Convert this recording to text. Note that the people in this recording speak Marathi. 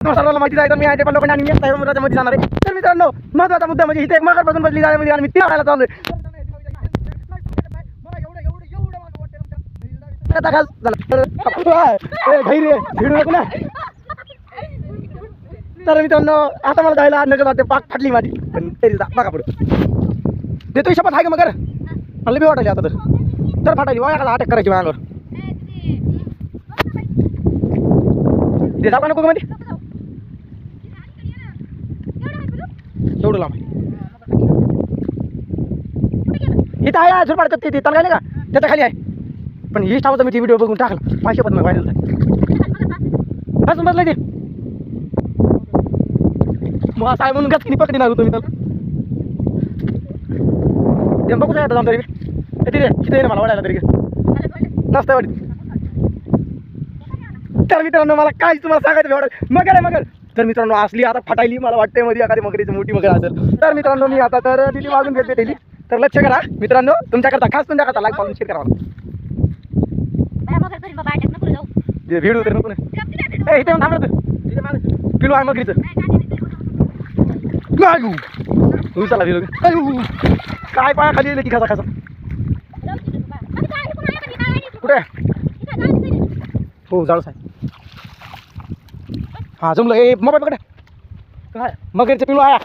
सर्वांना माहिती आहे तर मी आहे पण लोकांनी आणि मी मध्ये जाणार आहे. तर मित्रांनो महत्त्वाचा मुद्दा म्हणजे इथे एक मगरपासून बसली जाळ्यामध्ये आणि मी तिला खायला चाललोय. तर मित्रांनो आता मला जायला नगर वाटते पाक फाटली माझी पण तरी बघा पुढे देतोय शपथ आहे का मगर मला बी वाटायला आता तर फाटायली वाया अटॅक करायची माझ्यावर ते जाऊ का नको मध्ये एवढं लांब इथं आहे झुरपाड ते त्याला काय नाही का त्याच्या खाली आहे पण ही स्टावचा मी ती व्हिडिओ बघून टाकला माझी शपथ मग व्हायरल बसून बसलाय ते मग असं आहे म्हणून गचकिनी पकडी लागलो तुम्ही त्याला ते बघूच येतात आमच्या तरी तिथे तिथे ना मला वाढायला तरी नसतं वाटत. तर मित्रांनो मला काय तुम्हाला सांगायचं वाटत मगर आहे मगर. तर मित्रांनो असली आता फाटायली मला वाटते मध्ये एखादी मगरीची मोठी मगर असेल. तर मित्रांनो मी आता तर दिली वाजून घेते दिली तर लक्ष करा मित्रांनो तुमच्याकरता खास तुमच्याकरता लाईक पाहून शेअर करा व्हिडिओ तरी नको नाही इथे थांबलं पिलू आहे मगरीचं चला काय पाया खाली येईल की खासा खासा कुठे हो जाळूच आहे हा जमलं हे मोबाईल पकडा काय मगरीचं पिलू आया